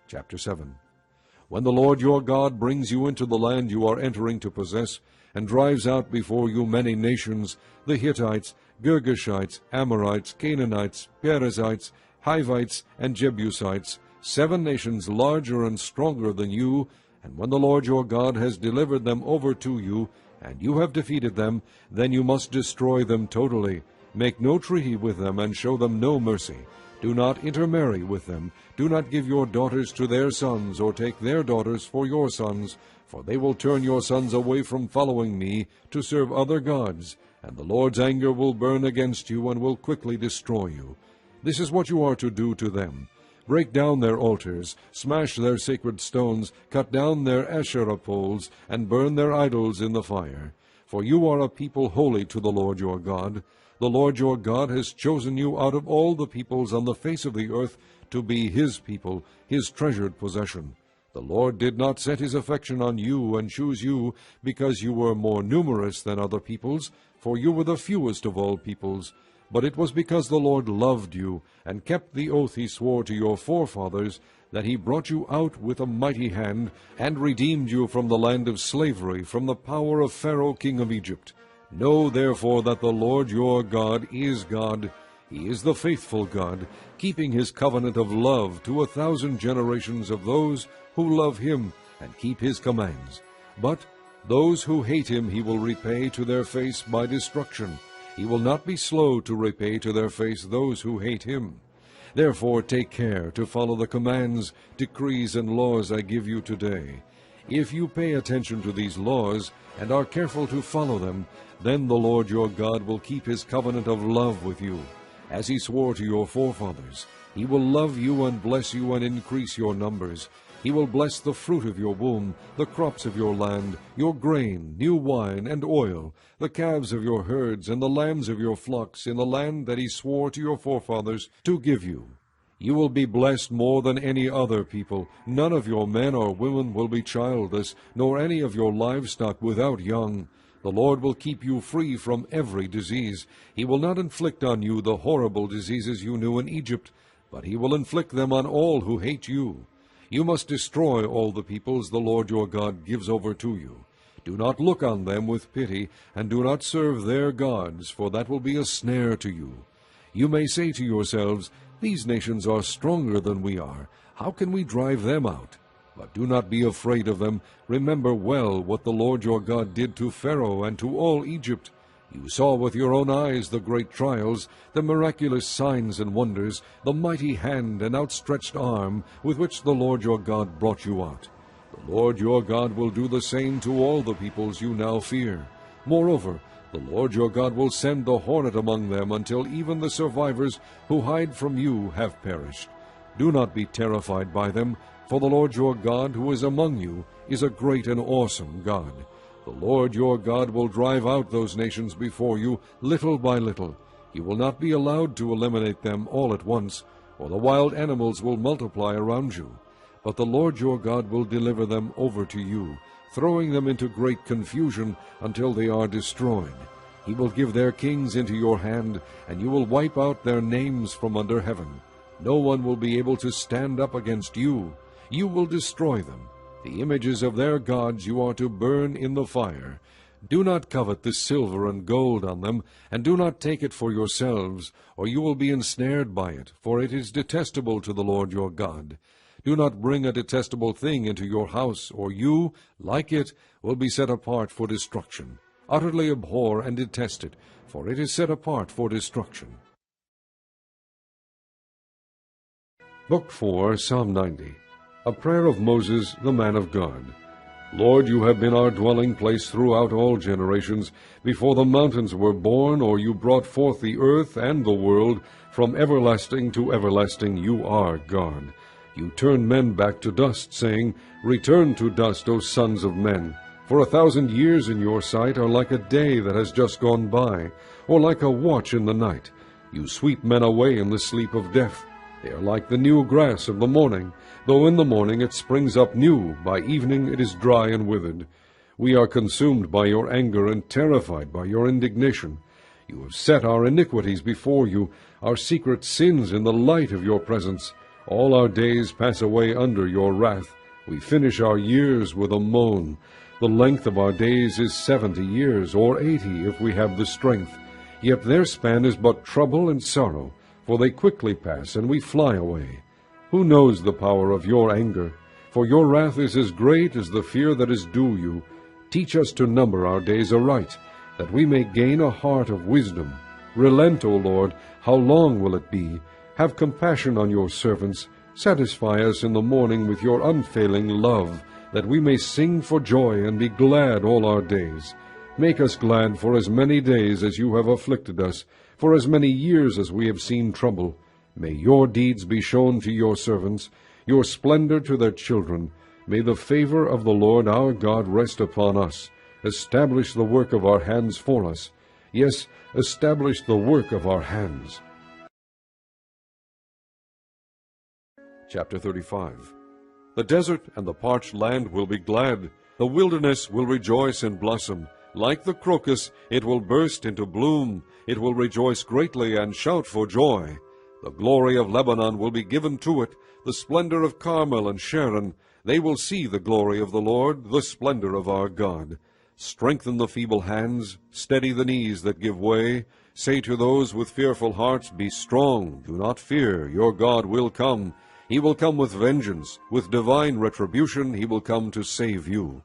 Chapter 7. When the Lord your God brings you into the land you are entering to possess, and drives out before you many nations, the Hittites, Girgashites, Amorites, Canaanites, Perizzites, Hivites, and Jebusites, 7 nations larger and stronger than you, and when the Lord your God has delivered them over to you, and you have defeated them, then you must destroy them totally. Make no treaty with them, and show them no mercy. Do not intermarry with them. Do not give your daughters to their sons, or take their daughters for your sons, for they will turn your sons away from following me to serve other gods, and the Lord's anger will burn against you and will quickly destroy you. This is what you are to do to them. Break down their altars, smash their sacred stones, cut down their Asherah poles, and burn their idols in the fire. For you are a people holy to the Lord your God. The Lord your God has chosen you out of all the peoples on the face of the earth to be his people, his treasured possession. The Lord did not set his affection on you and choose you because you were more numerous than other peoples, for you were the fewest of all peoples. But it was because the Lord loved you, and kept the oath he swore to your forefathers, that he brought you out with a mighty hand, and redeemed you from the land of slavery, from the power of Pharaoh king of Egypt. Know therefore that the Lord your God is God. He is the faithful God, keeping his covenant of love to 1,000 generations of those who love him and keep his commands. But those who hate him he will repay to their face by destruction. He will not be slow to repay to their face those who hate him. Therefore take care to follow the commands, decrees, and laws I give you today. If you pay attention to these laws, and are careful to follow them, then the Lord your God will keep his covenant of love with you, as he swore to your forefathers. He will love you and bless you and increase your numbers. He will bless the fruit of your womb, the crops of your land, your grain, new wine, and oil, the calves of your herds, and the lambs of your flocks, in the land that he swore to your forefathers to give you. You will be blessed more than any other people. None of your men or women will be childless, nor any of your livestock without young. The Lord will keep you free from every disease. He will not inflict on you the horrible diseases you knew in Egypt, but he will inflict them on all who hate you. You must destroy all the peoples the Lord your God gives over to you. Do not look on them with pity, and do not serve their gods, for that will be a snare to you. You may say to yourselves, these nations are stronger than we are. How can we drive them out? But do not be afraid of them. Remember well what the Lord your God did to Pharaoh and to all Egypt. You saw with your own eyes the great trials, the miraculous signs and wonders, the mighty hand and outstretched arm with which the Lord your God brought you out. The Lord your God will do the same to all the peoples you now fear. Moreover, the Lord your God will send the hornet among them until even the survivors who hide from you have perished. Do not be terrified by them, for the Lord your God who is among you is a great and awesome God. The Lord your God will drive out those nations before you, little by little. You will not be allowed to eliminate them all at once, or the wild animals will multiply around you. But the Lord your God will deliver them over to you, throwing them into great confusion until they are destroyed. He will give their kings into your hand, and you will wipe out their names from under heaven. No one will be able to stand up against you. You will destroy them. The images of their gods you are to burn in the fire. Do not covet the silver and gold on them, and do not take it for yourselves, or you will be ensnared by it, for it is detestable to the Lord your God. Do not bring a detestable thing into your house, or you, like it, will be set apart for destruction. Utterly abhor and detest it, for it is set apart for destruction. Book 4, Psalm 90. A prayer of Moses, the man of God. Lord, you have been our dwelling place throughout all generations. Before the mountains were born, or you brought forth the earth and the world, from everlasting to everlasting you are God. You turn men back to dust, saying, Return to dust, O sons of men. For 1,000 years in your sight are like a day that has just gone by, or like a watch in the night. You sweep men away in the sleep of death. They are like the new grass of the morning. Though in the morning it springs up new, by evening it is dry and withered. We are consumed by your anger and terrified by your indignation. You have set our iniquities before you, our secret sins in the light of your presence. All our days pass away under your wrath. We finish our years with a moan. The length of our days is 70 years, or 80 if we have the strength. Yet their span is but trouble and sorrow, for they quickly pass, and we fly away. Who knows the power of your anger? For your wrath is as great as the fear that is due you. Teach us to number our days aright, that we may gain a heart of wisdom. Relent, O Lord, how long will it be? Have compassion on your servants. Satisfy us in the morning with your unfailing love, that we may sing for joy and be glad all our days. Make us glad for as many days as you have afflicted us, for as many years as we have seen trouble. May your deeds be shown to your servants, your splendor to their children. May the favor of the Lord our God rest upon us. Establish the work of our hands for us. Yes, establish the work of our hands. Chapter 35. The desert and the parched land will be glad. The wilderness will rejoice and blossom. Like the crocus, it will burst into bloom. It will rejoice greatly and shout for joy. The glory of Lebanon will be given to it, the splendor of Carmel and Sharon. They will see the glory of the Lord, the splendor of our God. Strengthen the feeble hands, steady the knees that give way. Say to those with fearful hearts, Be strong, do not fear, your God will come. He will come with vengeance, with divine retribution he will come to save you.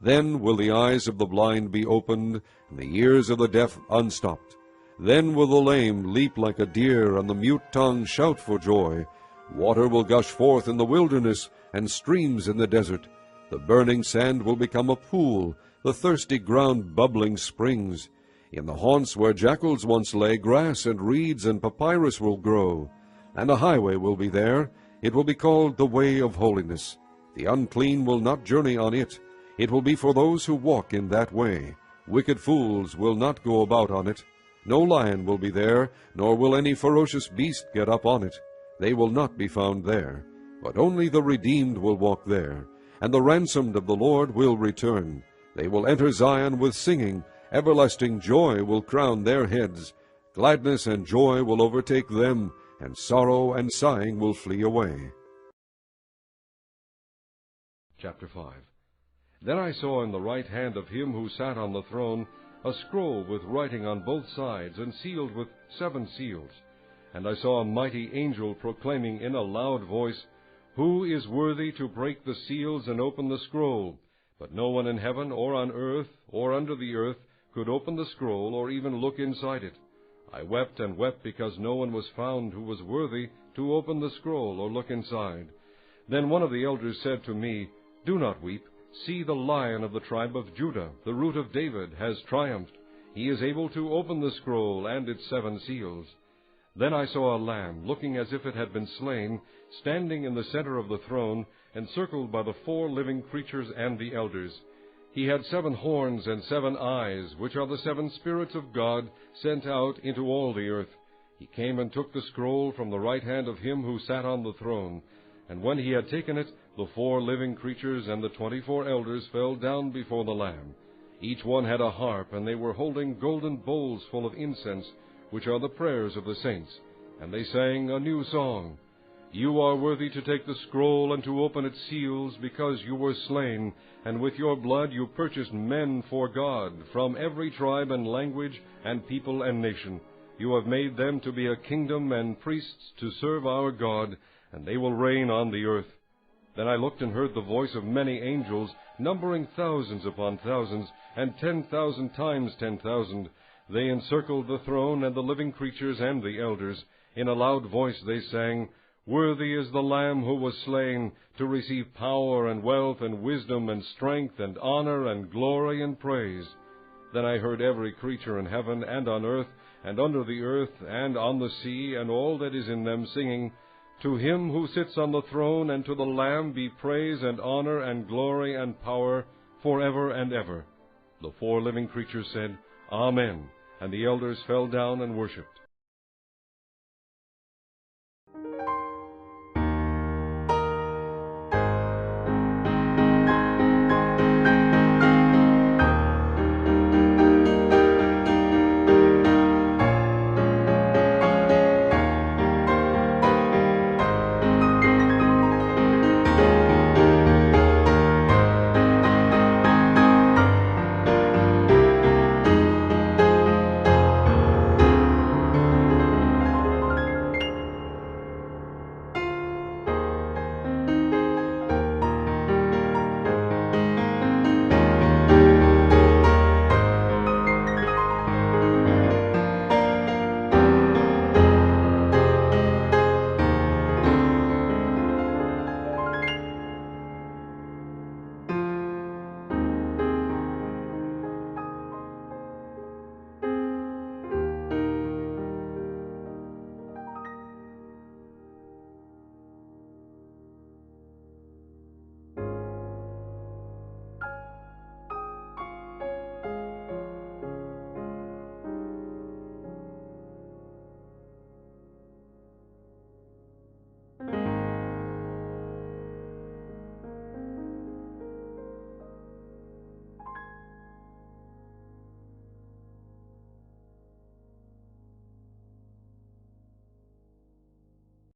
Then will the eyes of the blind be opened, and the ears of the deaf unstopped. Then will the lame leap like a deer, and the mute tongue shout for joy. Water will gush forth in the wilderness, and streams in the desert. The burning sand will become a pool, the thirsty ground bubbling springs. In the haunts where jackals once lay, grass and reeds and papyrus will grow. And a highway will be there. It will be called the way of holiness. The unclean will not journey on it. It will be for those who walk in that way. Wicked fools will not go about on it. No lion will be there, nor will any ferocious beast get up on it. They will not be found there. But only the redeemed will walk there, and the ransomed of the Lord will return. They will enter Zion with singing. Everlasting joy will crown their heads. Gladness and joy will overtake them, and sorrow and sighing will flee away. Chapter 5. Then I saw in the right hand of him who sat on the throne a scroll with writing on both sides, and sealed with 7 seals. And I saw a mighty angel proclaiming in a loud voice, Who is worthy to break the seals and open the scroll? But no one in heaven or on earth or under the earth could open the scroll or even look inside it. I wept and wept because no one was found who was worthy to open the scroll or look inside. Then one of the elders said to me, Do not weep. See, the Lion of the tribe of Judah, the Root of David, has triumphed. He is able to open the scroll and its 7 seals. Then I saw a lamb, looking as if it had been slain, standing in the center of the throne, encircled by the 4 living creatures and the elders. He had 7 horns and 7 eyes, which are the 7 spirits of God sent out into all the earth. He came and took the scroll from the right hand of him who sat on the throne. And when he had taken it, the 4 living creatures and the 24 elders fell down before the Lamb. Each one had a harp, and they were holding golden bowls full of incense, which are the prayers of the saints. And they sang a new song. You are worthy to take the scroll and to open its seals, because you were slain, and with your blood you purchased men for God from every tribe and language and people and nation. You have made them to be a kingdom and priests to serve our God, and they will reign on the earth. Then I looked and heard the voice of many angels, numbering thousands upon thousands, and 10,000 times 10,000. They encircled the throne and the living creatures and the elders. In a loud voice they sang, Worthy is the Lamb who was slain, to receive power and wealth and wisdom and strength and honor and glory and praise. Then I heard every creature in heaven and on earth and under the earth and on the sea and all that is in them singing, To him who sits on the throne and to the Lamb be praise and honor and glory and power forever and ever. The 4 living creatures said, Amen, and the elders fell down and worshipped.